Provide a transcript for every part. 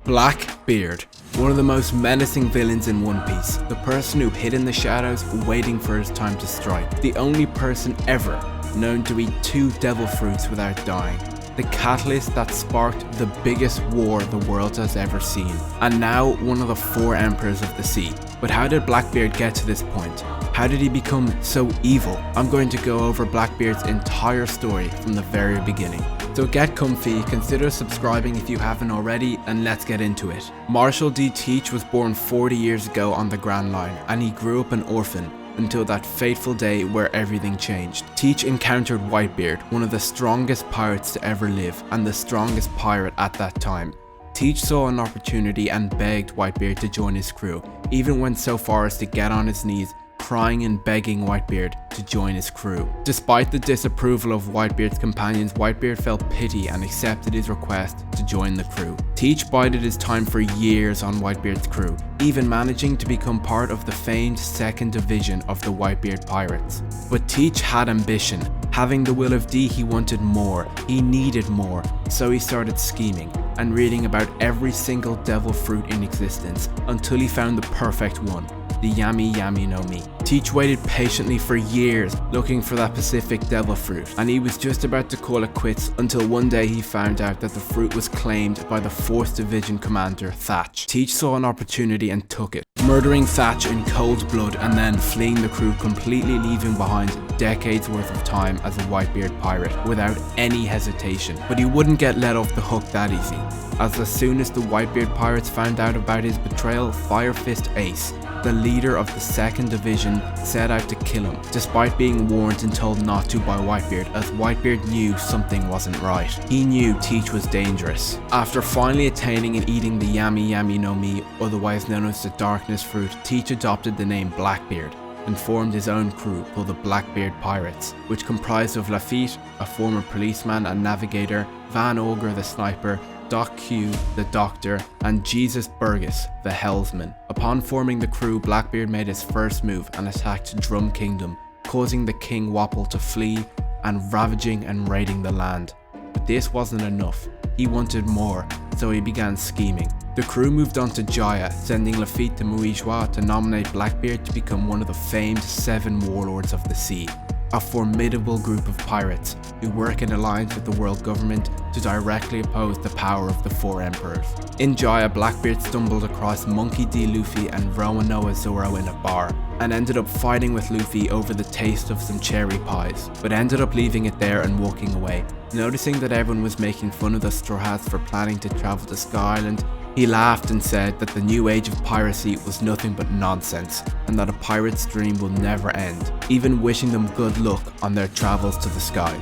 Blackbeard, one of the most menacing villains in One Piece, the person who hid in the shadows waiting for his time to strike, the only person ever known to eat 2 devil fruits without dying, the catalyst that sparked the biggest war the world has ever seen, and now one of the 4 emperors of the sea. But how did Blackbeard get to this point? How did he become so evil? I'm going to go over Blackbeard's entire story from the very beginning. So get comfy, consider subscribing if you haven't already, and let's get into it. Marshall D. Teach was born 40 years ago on the Grand Line, and he grew up an orphan until that fateful day where everything changed. Teach encountered Whitebeard, one of the strongest pirates to ever live, and the strongest pirate at that time. Teach saw an opportunity and begged Whitebeard to join his crew, even went so far as to get on his knees, crying and begging Whitebeard to join his crew. Despite the disapproval of Whitebeard's companions, Whitebeard felt pity and accepted his request to join the crew. Teach bided his time for years on Whitebeard's crew, even managing to become part of the famed 2nd Division of the Whitebeard Pirates. But Teach had ambition. Having the will of D, he wanted more, he needed more, so he started scheming and reading about every single devil fruit in existence until he found the perfect one. The Yami Yami no Mi. Teach waited patiently for years looking for that Pacific devil fruit, and he was just about to call it quits until one day he found out that the fruit was claimed by the 4th Division commander Thatch. Teach saw an opportunity and took it, murdering Thatch in cold blood and then fleeing the crew, completely leaving behind decades worth of time as a Whitebeard pirate without any hesitation. But he wouldn't get let off the hook that easy, as soon as the Whitebeard pirates found out about his betrayal, Fire Fist Ace, the leader of the 2nd Division, set out to kill him, despite being warned and told not to by Whitebeard, as Whitebeard knew something wasn't right. He knew Teach was dangerous. After finally attaining and eating the Yami Yami no Mi, otherwise known as the Darkness Fruit, Teach adopted the name Blackbeard and formed his own crew called the Blackbeard Pirates, which comprised of Lafitte, a former policeman and navigator, Van Ogre the sniper, Doc Q, the doctor, and Jesus Burgess, the helmsman. Upon forming the crew, Blackbeard made his first move and attacked Drum Kingdom, causing the King Wapol to flee and ravaging and raiding the land. But this wasn't enough. He wanted more, so he began scheming. The crew moved on to Jaya, sending Lafitte to Muijwa to nominate Blackbeard to become one of the famed 7 warlords of the sea, a formidable group of pirates who work in alliance with the world government to directly oppose the power of the 4 emperors. In Jaya, Blackbeard stumbled across Monkey D. Luffy and Roanoa Zoro in a bar, and ended up fighting with Luffy over the taste of some cherry pies, but ended up leaving it there and walking away. Noticing that everyone was making fun of the Straw Hats for planning to travel to Sky Island, he laughed and said that the new age of piracy was nothing but nonsense, and that a pirate's dream will never end, even wishing them good luck on their travels to the sky.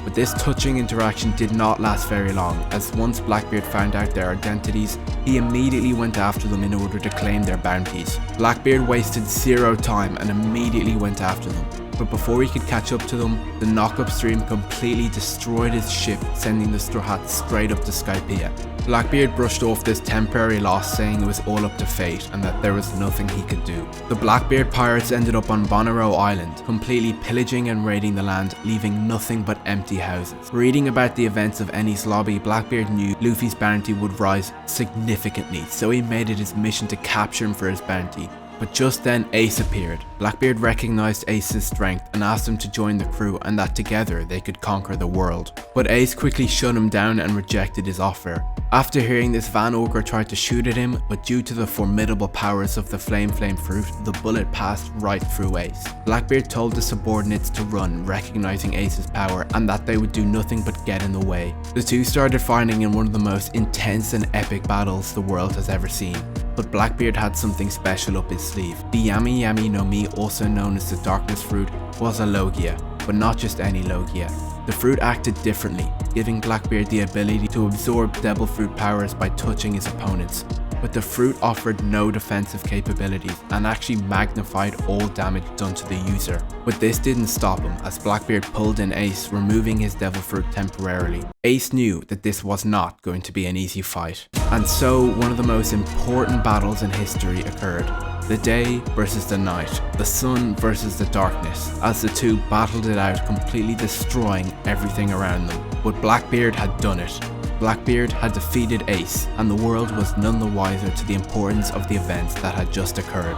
But this touching interaction did not last very long, as once Blackbeard found out their identities, he immediately went after them in order to claim their bounties. Blackbeard wasted 0 time and immediately went after them. But before he could catch up to them, the knock-up stream completely destroyed his ship, sending the Straw Hats straight up to Skypiea. Blackbeard brushed off this temporary loss, saying it was all up to fate and that there was nothing he could do. The Blackbeard pirates ended up on Bonnero Island, completely pillaging and raiding the land, leaving nothing but empty houses. Reading about the events of Enies Lobby, Blackbeard knew Luffy's bounty would rise significantly, so he made it his mission to capture him for his bounty. But just then Ace appeared. Blackbeard recognized Ace's strength and asked him to join the crew, and that together they could conquer the world. But Ace quickly shut him down and rejected his offer. After hearing this, Van Ogre tried to shoot at him, but due to the formidable powers of the Flame fruit, the bullet passed right through Ace. Blackbeard told the subordinates to run, recognizing Ace's power, and that they would do nothing but get in the way. The two started fighting in one of the most intense and epic battles the world has ever seen. But Blackbeard had something special up his sleeve. The Yami Yami no Mi, also known as the Darkness Fruit, was a Logia, but not just any Logia. The fruit acted differently, giving Blackbeard the ability to absorb devil fruit powers by touching his opponents. But the fruit offered no defensive capabilities and actually magnified all damage done to the user. But this didn't stop him, as Blackbeard pulled in Ace, removing his devil fruit temporarily. Ace knew that this was not going to be an easy fight, and so one of the most important battles in history occurred. The day versus the night, the sun versus the darkness, as the two battled it out, completely destroying everything around them. But Blackbeard had done it. Blackbeard had defeated Ace, and the world was none the wiser to the importance of the events that had just occurred.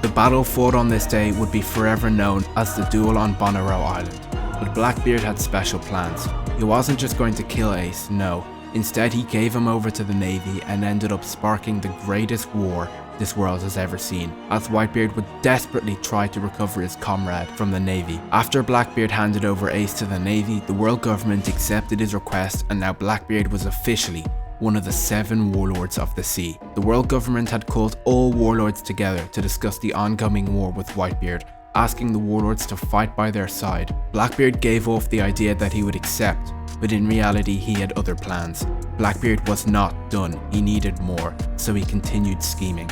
The battle fought on this day would be forever known as the duel on Bonnaroo Island. But Blackbeard had special plans. He wasn't just going to kill Ace, no. Instead, he gave him over to the Navy and ended up sparking the greatest war this world has ever seen, as Whitebeard would desperately try to recover his comrade from the Navy. After Blackbeard handed over Ace to the Navy, the world government accepted his request, and now Blackbeard was officially one of the 7 warlords of the sea. The world government had called all warlords together to discuss the ongoing war with Whitebeard, asking the warlords to fight by their side. Blackbeard gave off the idea that he would accept, but in reality he had other plans. Blackbeard was not done, he needed more, so he continued scheming.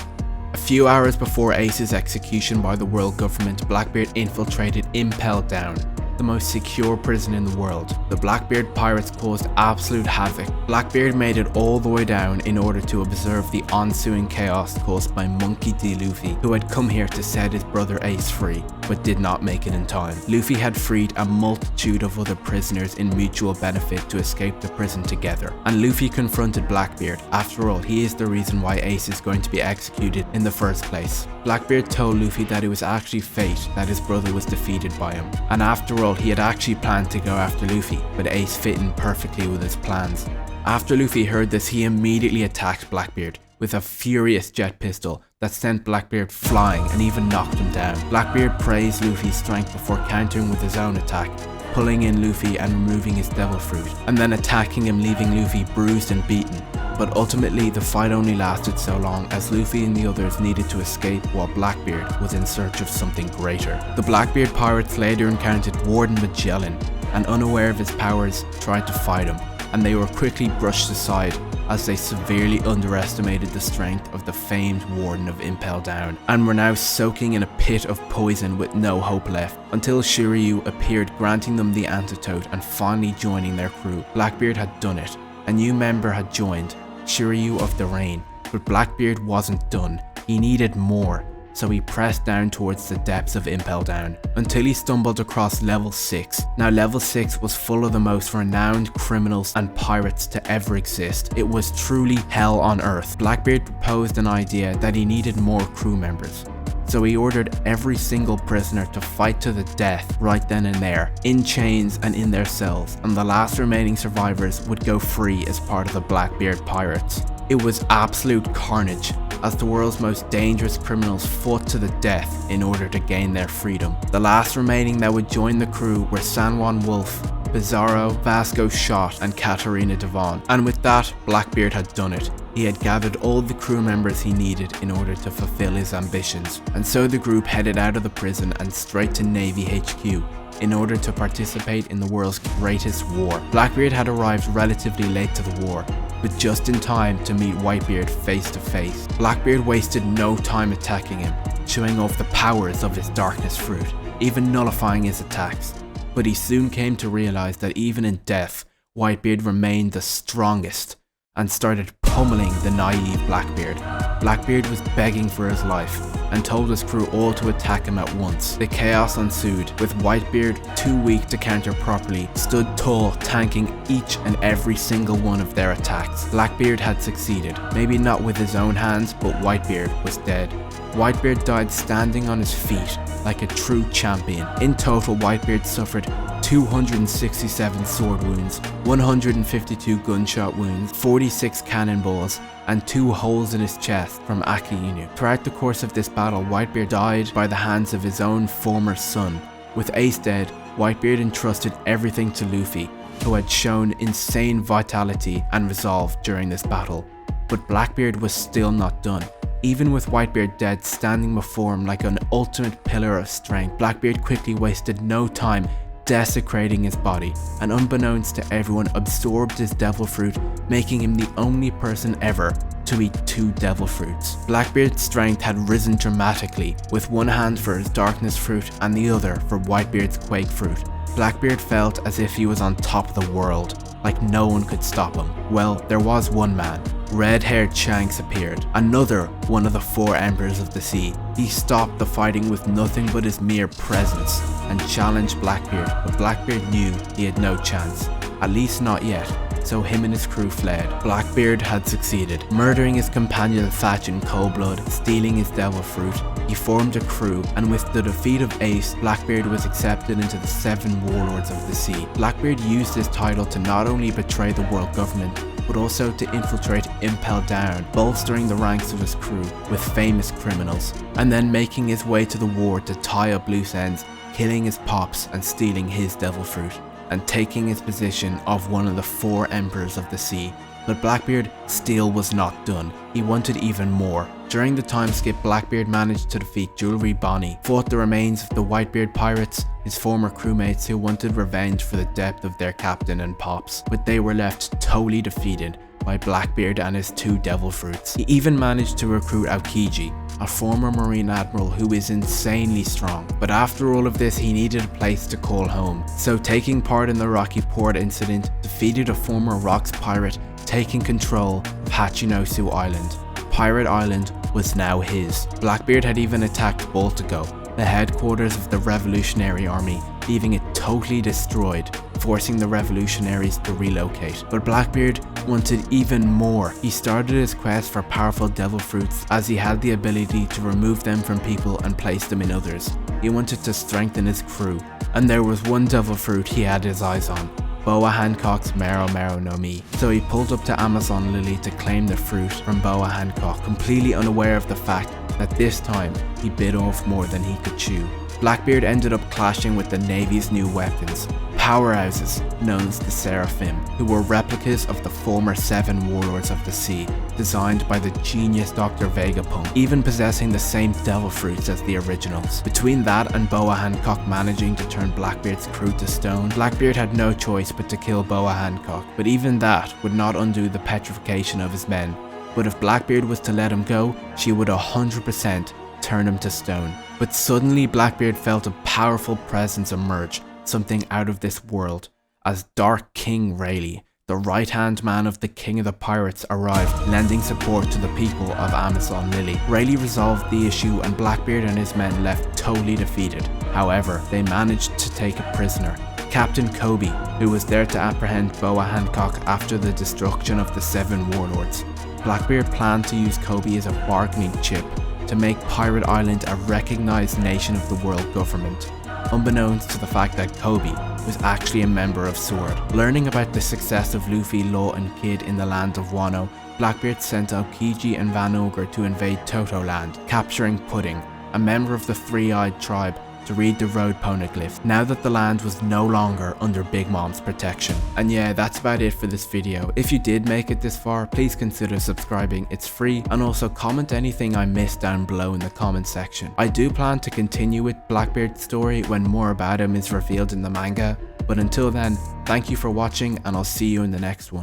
A few hours before Ace's execution by the world government, Blackbeard infiltrated Impel Down, the most secure prison in the world. The Blackbeard pirates caused absolute havoc. Blackbeard made it all the way down in order to observe the ensuing chaos caused by Monkey D. Luffy, who had come here to set his brother Ace free, but did not make it in time. Luffy had freed a multitude of other prisoners in mutual benefit to escape the prison together, and Luffy confronted Blackbeard. After all, he is the reason why Ace is going to be executed in the first place. Blackbeard told Luffy that it was actually fate that his brother was defeated by him, and after all, he had actually planned to go after Luffy, but Ace fit in perfectly with his plans. After Luffy heard this, he immediately attacked Blackbeard with a furious jet pistol that sent Blackbeard flying and even knocked him down. Blackbeard praised Luffy's strength before countering with his own attack, pulling in Luffy and removing his devil fruit, and then attacking him, leaving Luffy bruised and beaten. But ultimately the fight only lasted so long, as Luffy and the others needed to escape while Blackbeard was in search of something greater. The Blackbeard pirates later encountered Warden Magellan, and unaware of his powers tried to fight him, and they were quickly brushed aside as they severely underestimated the strength of the famed Warden of Impel Down, and were now soaking in a pit of poison with no hope left, until Shiryu appeared, granting them the antidote and finally joining their crew. Blackbeard had done it. A new member had joined, Shiryu of the Rain, but Blackbeard wasn't done. He needed more, so he pressed down towards the depths of Impel Down, until he stumbled across level 6. Now level 6 was full of the most renowned criminals and pirates to ever exist. It was truly hell on earth. Blackbeard proposed an idea that he needed more crew members, so he ordered every single prisoner to fight to the death right then and there, in chains and in their cells, and the last remaining survivors would go free as part of the Blackbeard pirates. It was absolute carnage, as the world's most dangerous criminals fought to the death in order to gain their freedom. The last remaining that would join the crew were San Juan Wolf, Bizarro, Vasco Shot, and Katarina Devon. And with that, Blackbeard had done it. He had gathered all the crew members he needed in order to fulfill his ambitions. And so the group headed out of the prison and straight to Navy HQ in order to participate in the world's greatest war. Blackbeard had arrived relatively late to the war, but just in time to meet Whitebeard face to face. Blackbeard wasted no time attacking him, showing off the powers of his darkness fruit, even nullifying his attacks. But he soon came to realize that even in death, Whitebeard remained the strongest, and started pummeling the naive Blackbeard. Blackbeard was begging for his life, and told his crew all to attack him at once. The chaos ensued, with Whitebeard, too weak to counter properly, stood tall, tanking each and every single one of their attacks. Blackbeard had succeeded, maybe not with his own hands, but Whitebeard was dead. Whitebeard died standing on his feet like a true champion. In total, Whitebeard suffered 267 sword wounds, 152 gunshot wounds, 46 cannonballs, and 2 holes in his chest from Aki Inu. Throughout the course of this battle, Whitebeard died by the hands of his own former son. With Ace dead, Whitebeard entrusted everything to Luffy, who had shown insane vitality and resolve during this battle. But Blackbeard was still not done. Even with Whitebeard dead, standing before him like an ultimate pillar of strength, Blackbeard quickly wasted no time desecrating his body, and unbeknownst to everyone absorbed his devil fruit, making him the only person ever to eat 2 devil fruits. Blackbeard's strength had risen dramatically, with one hand for his darkness fruit and the other for Whitebeard's quake fruit. Blackbeard felt as if he was on top of the world. like no one could stop him. Well, there was one man. Red-haired Shanks appeared, another one of the 4 Emperors of the Sea. He stopped the fighting with nothing but his mere presence and challenged Blackbeard, but Blackbeard knew he had no chance, at least not yet. So him and his crew fled. Blackbeard had succeeded, murdering his companion Thatch in cold blood, stealing his devil fruit. He formed a crew, and with the defeat of Ace, Blackbeard was accepted into the 7 Warlords of the Sea. Blackbeard used his title to not only betray the world government, but also to infiltrate Impel Down, bolstering the ranks of his crew with famous criminals, and then making his way to the war to tie up loose ends, killing his pops and stealing his devil fruit, and taking his position of one of the 4 Emperors of the Sea. But Blackbeard still was not done. He wanted even more. During the time skip, Blackbeard managed to defeat Jewelry Bonnie, fought the remains of the Whitebeard pirates, his former crewmates who wanted revenge for the death of their captain and pops, but they were left totally defeated by Blackbeard and his 2 devil fruits. He even managed to recruit Aokiji, a former Marine Admiral who is insanely strong, but after all of this he needed a place to call home. So taking part in the Rocky Port incident, defeated a former Rocks pirate, taking control of Hachinosu Island. Pirate Island was now his. Blackbeard had even attacked Baltigo, the headquarters of the Revolutionary Army, leaving it totally destroyed, forcing the revolutionaries to relocate. But Blackbeard wanted even more. He started his quest for powerful devil fruits, as he had the ability to remove them from people and place them in others. He wanted to strengthen his crew, and there was one devil fruit he had his eyes on: Boa Hancock's Mero Mero no Mi. So he pulled up to Amazon Lily to claim the fruit from Boa Hancock, completely unaware of the fact that this time he bit off more than he could chew. Blackbeard ended up clashing with the Navy's new weapons, powerhouses known as the Seraphim, who were replicas of the former 7 Warlords of the Sea, designed by the genius Dr. Vegapunk, even possessing the same devil fruits as the originals. Between that and Boa Hancock managing to turn Blackbeard's crew to stone, Blackbeard had no choice but to kill Boa Hancock, but even that would not undo the petrification of his men. But if Blackbeard was to let him go, she would 100% turn him to stone. But suddenly Blackbeard felt a powerful presence emerge, something out of this world, as Dark King Rayleigh, the right-hand man of the King of the Pirates, arrived, lending support to the people of Amazon Lily. Rayleigh resolved the issue and Blackbeard and his men left totally defeated. However, they managed to take a prisoner, Captain Kobe, who was there to apprehend Boa Hancock after the destruction of the 7 Warlords. Blackbeard planned to use Kobe as a bargaining chip to make Pirate Island a recognized nation of the world government, unbeknownst to the fact that Kobe was actually a member of SWORD. Learning about the success of Luffy, Law and Kid in the land of Wano, Blackbeard sent Aokiji and Van Ogre to invade Toto Land, capturing Pudding, a member of the Three-Eyed Tribe, to read the road poneglyph, now that the land was no longer under Big Mom's protection. And yeah, that's about it for this video. If you did make it this far, please consider subscribing, it's free, and also comment anything I missed down below in the comment section. I do plan to continue with Blackbeard's story when more about him is revealed in the manga, but until then, thank you for watching and I'll see you in the next one.